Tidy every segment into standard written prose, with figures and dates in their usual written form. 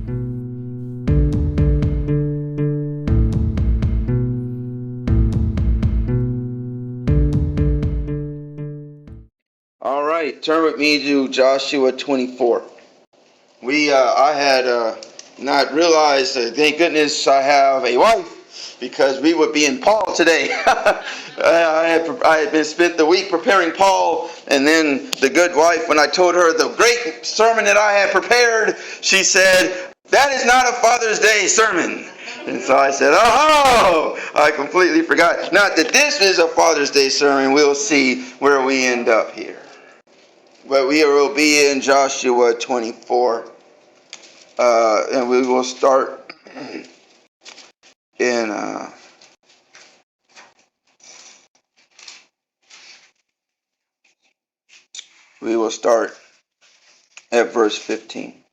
All right, turn with me to Joshua 24. I had not realized, thank goodness I have a wife, because we would be in Paul today. I had been spent the week preparing Paul, and then the good wife, when I told her the great sermon that I had prepared, she said, "That is not a Father's Day sermon." And so I said, "Oh, I completely forgot. Not that this is a Father's Day sermon. We'll see where we end up here." But we will be in Joshua 24, and we will start in at verse 15.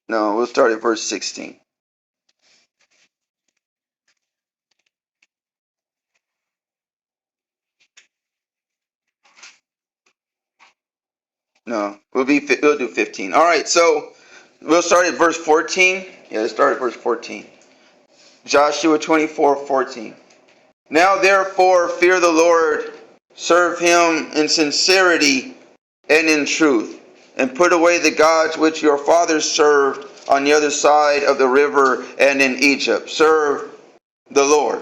No, we'll start at verse 16. No, we'll do 15. All right, so we'll start at verse 14. Yeah, let's start at verse 14. Joshua 24:14. Now therefore fear the Lord, serve him in sincerity and in truth, and put away the gods which your fathers served on the other side of the river and in Egypt. Serve the Lord.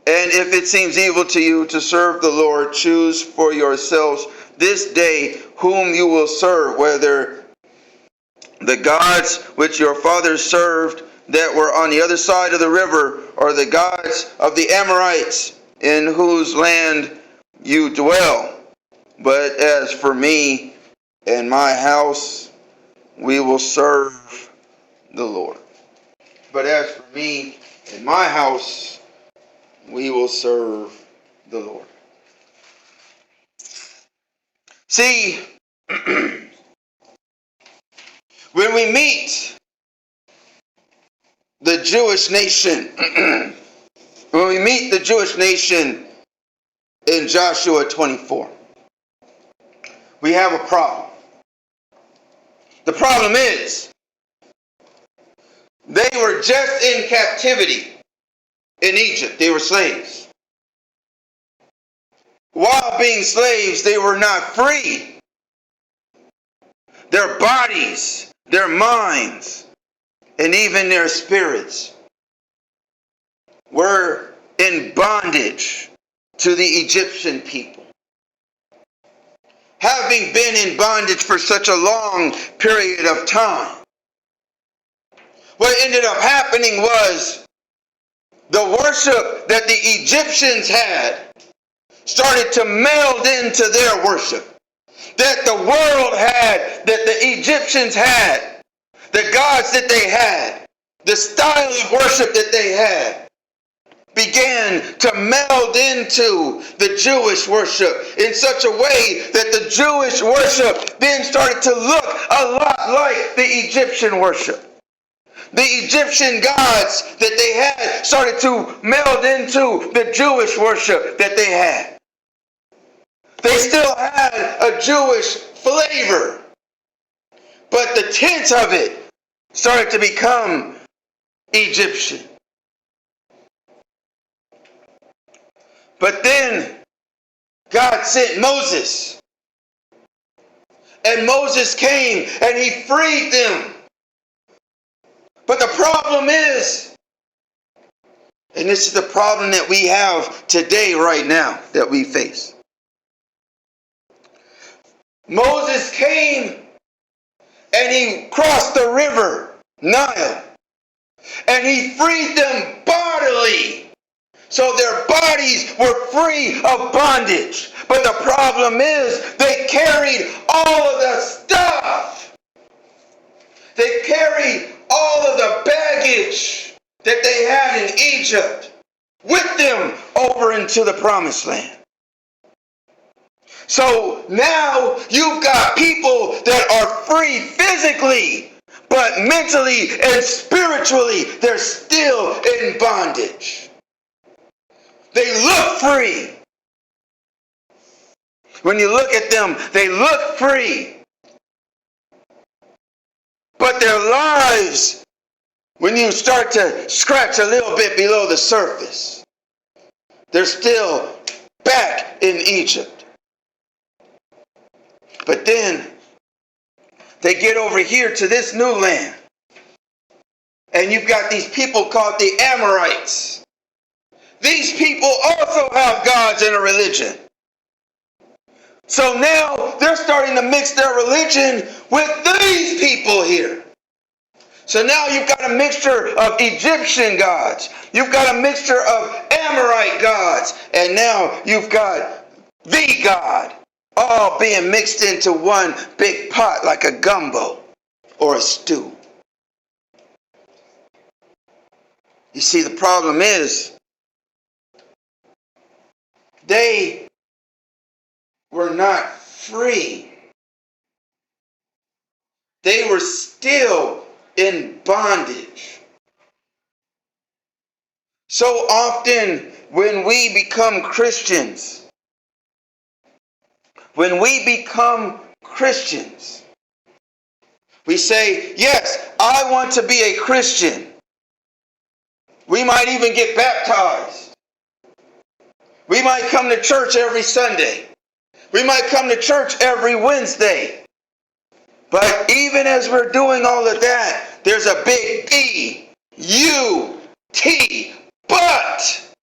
And if it seems evil to you to serve the Lord, choose for yourselves this day whom you will serve, whether the gods which your fathers served that were on the other side of the river, or the gods of the Amorites in whose land you dwell. But as for me and my house, we will serve the Lord. But as for me and my house, we will serve the Lord. See, when we meet the Jewish nation, in Joshua 24, we have a problem. The problem is, they were just in captivity in Egypt. They were slaves. While being slaves, they were not free. Their bodies, their minds, and even their spirits were in bondage to the Egyptian people. Having been in bondage for such a long period of time, what ended up happening was the worship that the Egyptians had started to meld into their worship. That the world had, that the Egyptians had, the gods that they had, the style of worship that they had, began to meld into the Jewish worship in such a way that the Jewish worship then started to look a lot like the Egyptian worship. The Egyptian gods that they had started to meld into the Jewish worship that they had. They still had a Jewish flavor, but the tint of it started to become Egyptian. But then God sent Moses, and Moses came and he freed them. But the problem is, and this is the problem that we have today right now that we face. Moses came and he crossed the river Nile, and he freed them bodily, so their bodies were free of bondage. But the problem is, they carried all of the stuff. They carried all of the baggage that they had in Egypt with them over into the promised land. So now you've got people that are free physically, but mentally and spiritually they're still in bondage. They look free. When you look at them, they look free. But their lives, when you start to scratch a little bit below the surface, they're still back in Egypt. But then they get over here to this new land. And you've got these people called the Amorites. These people also have gods and a religion. So now they're starting to mix their religion with these people here. So now you've got a mixture of Egyptian gods. You've got a mixture of Amorite gods. And now you've got the God, all being mixed into one big pot like a gumbo or a stew. You see, the problem is they were not free. They were still in bondage. So often when we become Christians, we say, yes, I want to be a Christian. We might even get baptized. We might come to church every Sunday. We might come to church every Wednesday. But even as we're doing all of that, there's a big B-U-T, but.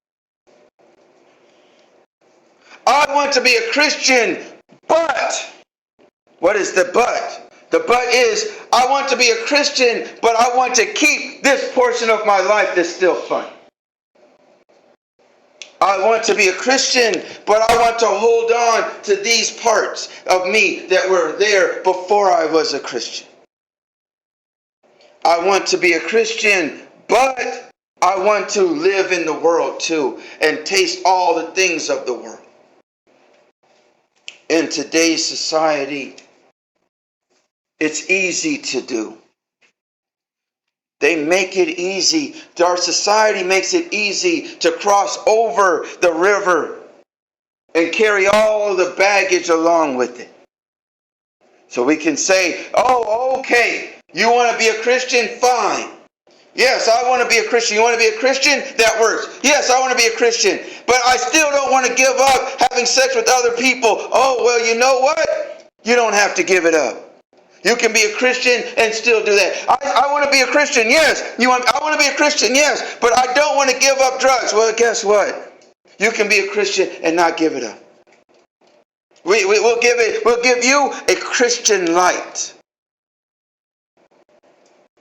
I want to be a Christian, but. What is the but? The but is, I want to be a Christian, but I want to keep this portion of my life that's still fun. I want to be a Christian, but I want to hold on to these parts of me that were there before I was a Christian. I want to be a Christian, but I want to live in the world too and taste all the things of the world. In today's society, it's easy to do. They make it easy. Our society makes it easy to cross over the river and carry all of the baggage along with it. So we can say, oh, okay, you want to be a Christian? Fine. Yes, I want to be a Christian. You want to be a Christian? That works. Yes, I want to be a Christian. But I still don't want to give up having sex with other people. Oh, well, you know what? You don't have to give it up. You can be a Christian and still do that. I want to be a Christian, yes. I want to be a Christian, yes. But I don't want to give up drugs. Well, guess what? You can be a Christian and not give it up. We'll give you a Christian light.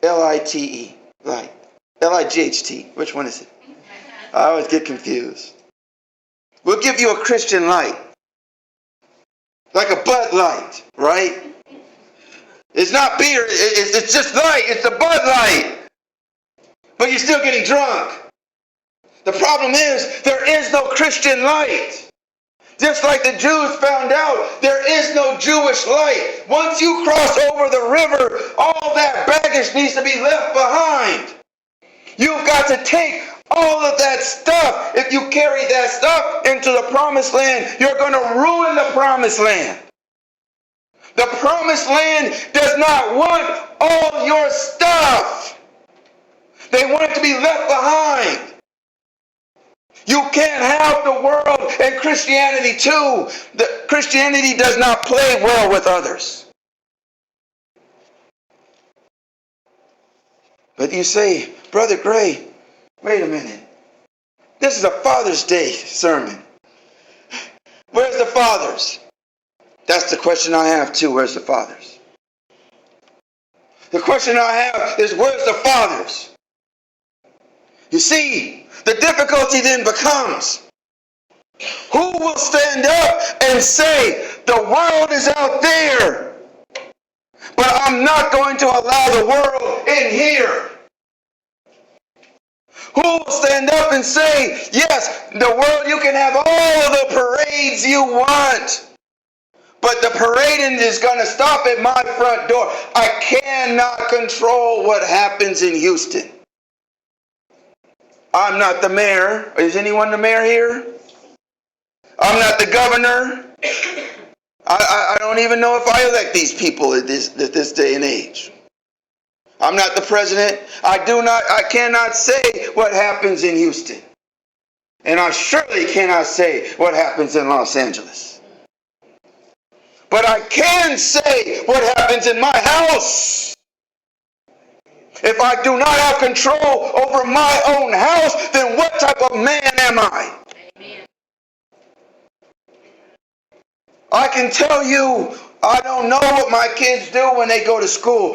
L-I-T-E, light. L-I-G-H-T. Which one is it? I always get confused. We'll give you a Christian light. Like a Bud Light, right? It's not beer, it's just light, it's a Bud Light. But you're still getting drunk. The problem is, there is no Christian light. Just like the Jews found out, there is no Jewish light. Once you cross over the river, all that baggage needs to be left behind. You've got to take all of that stuff. If you carry that stuff into the promised land, you're going to ruin the promised land. The promised land does not want all your stuff. They want it to be left behind. You can't have the world and Christianity too. Christianity does not play well with others. But you say, Brother Gray, wait a minute. This is a Father's Day sermon. Where's the fathers? That's the question I have too. Where's the fathers? The question I have is, where's the fathers? You see, the difficulty then becomes, who will stand up and say, the world is out there, but I'm not going to allow the world in here? Who will stand up and say, yes, the world, you can have all of the parades you want, but the parading is going to stop at my front door. I cannot control what happens in Houston. I'm not the mayor. Is anyone the mayor here? I'm not the governor. I don't even know if I elect these people at this day and age. I'm not the president. I cannot say what happens in Houston. And I surely cannot say what happens in Los Angeles. But I can say what happens in my house. If I do not have control over my own house, then what type of man am I? Amen. I can tell you, I don't know what my kids do when they go to school.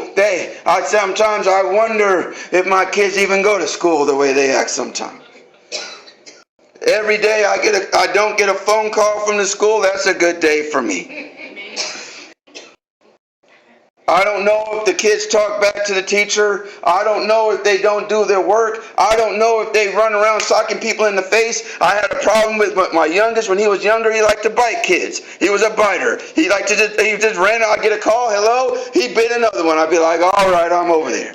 Sometimes I wonder if my kids even go to school the way they act sometimes. Every day I don't get a phone call from the school, that's a good day for me. I don't know if the kids talk back to the teacher. I don't know if they don't do their work. I don't know if they run around socking people in the face. I had a problem with my youngest when he was younger. He liked to bite kids. He was a biter. He just ran. I'd get a call, hello. He bit another one. I'd be like, all right, I'm over there.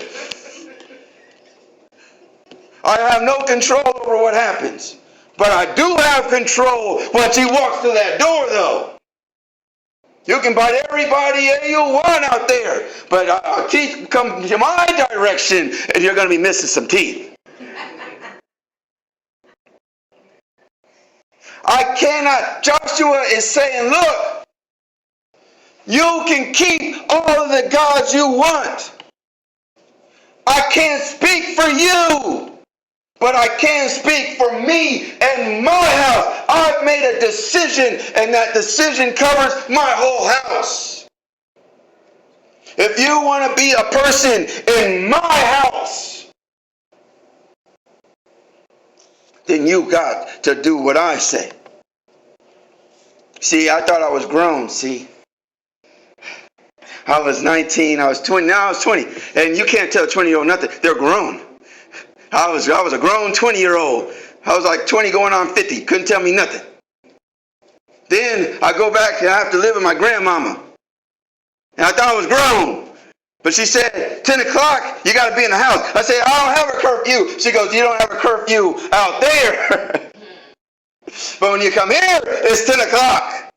I have no control over what happens. But I do have control once he walks through that door, though. You can bite everybody you want out there, but teeth come to my direction, and you're going to be missing some teeth. I cannot. Joshua is saying, look, you can keep all of the gods you want. I can't speak for you. But I can speak for me and my house. I've made a decision, and that decision covers my whole house. If you want to be a person in my house, then you got to do what I say. See, I thought I was grown, see. I was 19, I was 20, now I was 20. And you can't tell a 20-year-old nothing. They're grown. I was a grown 20-year-old. I was like 20 going on 50. Couldn't tell me nothing. Then I go back and I have to live with my grandmama. And I thought I was grown. But she said, 10 o'clock, you got to be in the house. I said, I don't have a curfew. She goes, you don't have a curfew out there. But when you come here, it's 10 o'clock.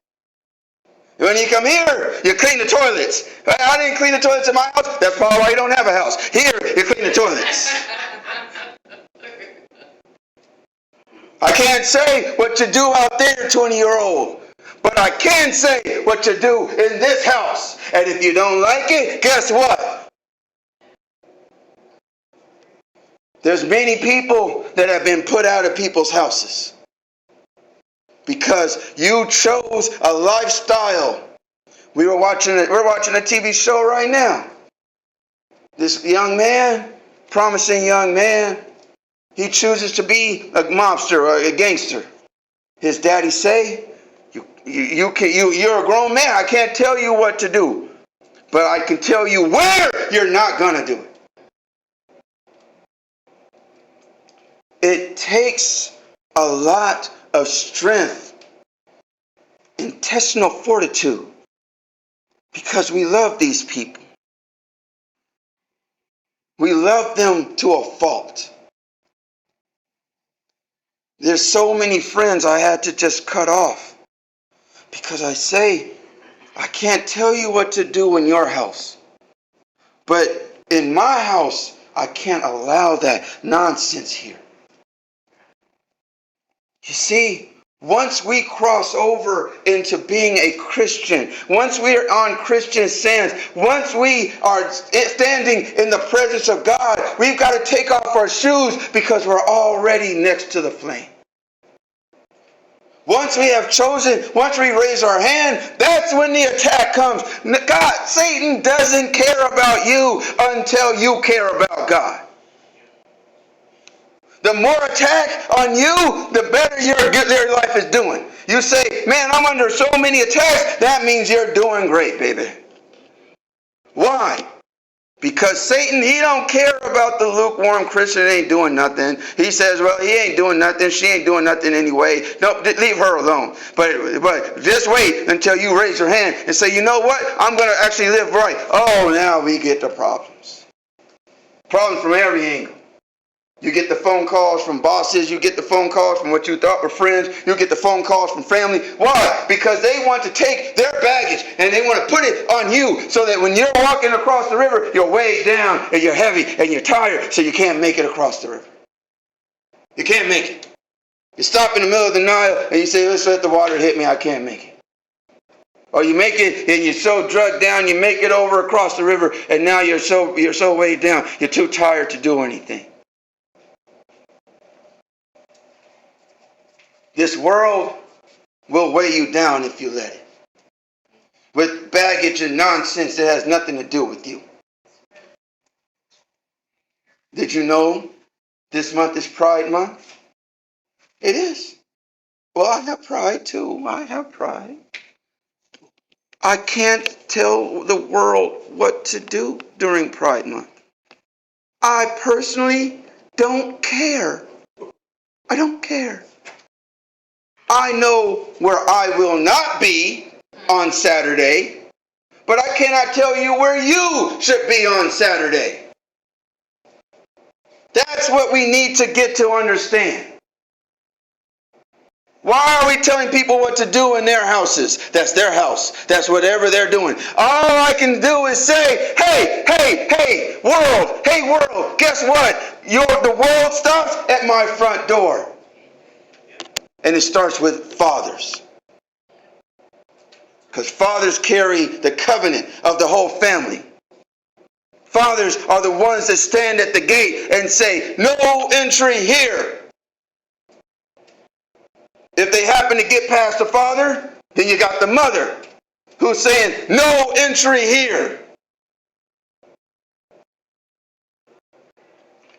When you come here, you clean the toilets. I didn't clean the toilets in my house. That's probably why you don't have a house. Here, you clean the toilets. I can't say what to do out there, 20-year-old. But I can say what to do in this house. And if you don't like it, guess what? There's many people that have been put out of people's houses. Because you chose a lifestyle. We're watching a TV show right now. This young man, promising young man, he chooses to be a mobster or a gangster. His daddy say, you're a grown man. I can't tell you what to do. But I can tell you where you're not going to do it. It takes a lot of strength, intestinal fortitude, because we love these people. We love them to a fault. There's so many friends I had to just cut off because I say, I can't tell you what to do in your house. But in my house, I can't allow that nonsense here. You see, once we cross over into being a Christian, once we are on Christian sands, once we are standing in the presence of God, we've got to take off our shoes because we're already next to the flame. Once we have chosen, once we raise our hand, that's when the attack comes. Satan doesn't care about you until you care about God. The more attack on you, the better your life is doing. You say, man, I'm under so many attacks. That means you're doing great, baby. Why? Because Satan, he don't care about the lukewarm Christian that ain't doing nothing. He says, well, he ain't doing nothing. She ain't doing nothing anyway. No, leave her alone. But just wait until you raise your hand and say, you know what? I'm going to actually live right. Oh, now we get the problems. Problems from every angle. You get the phone calls from bosses. You get the phone calls from what you thought were friends. You get the phone calls from family. Why? Because they want to take their baggage and they want to put it on you so that when you're walking across the river, you're weighed down and you're heavy and you're tired, so you can't make it across the river. You can't make it. You stop in the middle of the Nile and you say, let's let the water hit me. I can't make it. Or you make it and you're so drugged down, you make it over across the river, and now you're so weighed down, you're too tired to do anything. This world will weigh you down if you let it. With baggage and nonsense that has nothing to do with you. Did you know this month is Pride Month? It is. Well, I have pride too. I have pride. I can't tell the world what to do during Pride Month. I personally don't care. I don't care. I know where I will not be on Saturday, but I cannot tell you where you should be on Saturday. That's what we need to get to understand. Why are we telling people what to do in their houses? That's their house. That's whatever they're doing. All I can do is say, hey, world, guess what? The world stops at my front door. And it starts with fathers. Because fathers carry the covenant of the whole family. Fathers are the ones that stand at the gate and say, no entry here. If they happen to get past the father, then you got the mother who's saying, no entry here.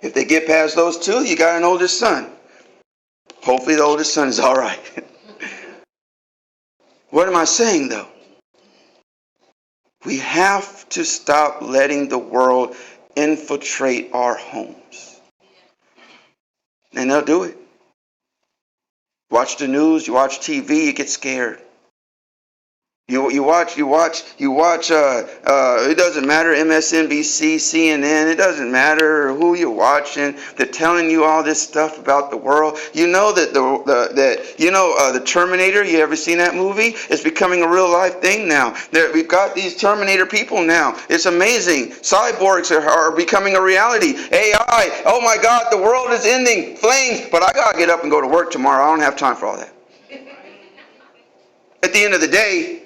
If they get past those two, you got an oldest son. Hopefully the oldest son is all right. What am I saying though? We have to stop letting the world infiltrate our homes. And they'll do it. Watch the news, you watch TV, you get scared. You watch, it doesn't matter, MSNBC, CNN, it doesn't matter who you're watching. They're telling you all this stuff about the world. You know that the Terminator, you ever seen that movie? It's becoming a real life thing now. We've got these Terminator people now. It's amazing. Cyborgs are becoming a reality. AI, oh my God, the world is ending. Flames, but I gotta get up and go to work tomorrow. I don't have time for all that. At the end of the day,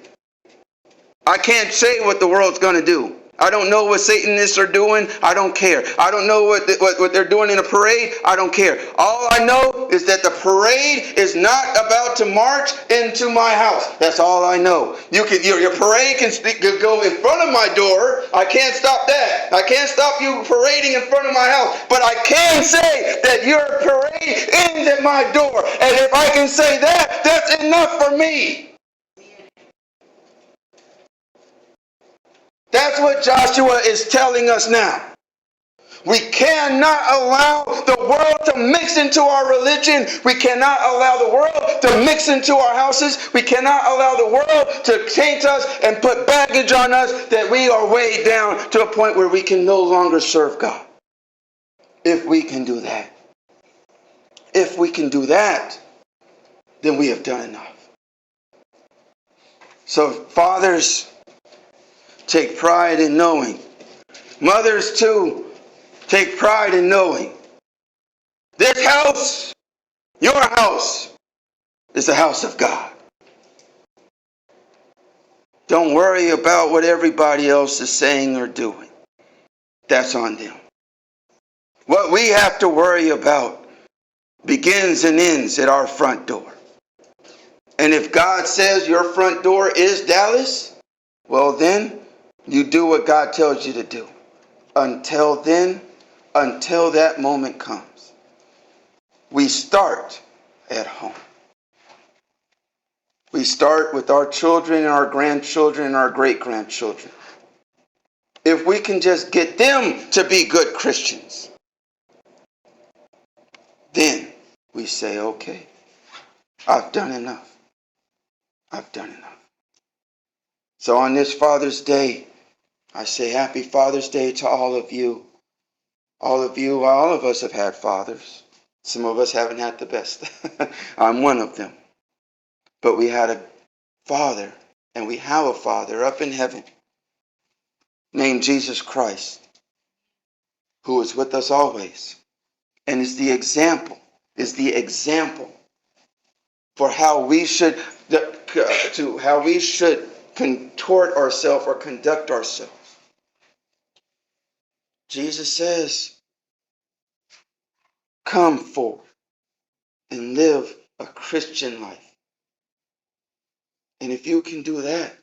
I can't say what the world's going to do. I don't know what Satanists are doing. I don't care. I don't know what they're doing in a parade. I don't care. All I know is that the parade is not about to march into my house. That's all I know. Your parade can go in front of my door. I can't stop that. I can't stop you parading in front of my house. But I can say that your parade ends at my door. And if I can say that, that's enough for me. That's what Joshua is telling us now. We cannot allow the world to mix into our religion. We cannot allow the world to mix into our houses. We cannot allow the world to taint us and put baggage on us that we are weighed down to a point where we can no longer serve God. If we can do that. If we can do that, then we have done enough. So, fathers, take pride in knowing. Mothers, too, take pride in knowing. This house, your house, is the house of God. Don't worry about what everybody else is saying or doing. That's on them. What we have to worry about begins and ends at our front door. And if God says your front door is Dallas, well then, you do what God tells you to do. Until then, until that moment comes, we start at home. We start with our children and our grandchildren and our great-grandchildren. If we can just get them to be good Christians, then we say, okay, I've done enough. I've done enough. So on this Father's Day, I say happy Father's Day to all of you. All of us have had fathers. Some of us haven't had the best. I'm one of them. But we had a father, and we have a father up in heaven named Jesus Christ, who is with us always, and is the example, for how we should contort ourselves or conduct ourselves. Jesus says, come forward and live a Christian life. And if you can do that,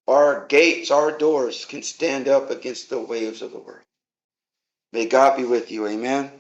our gates, our doors can stand up against the waves of the world. May God be with you. Amen.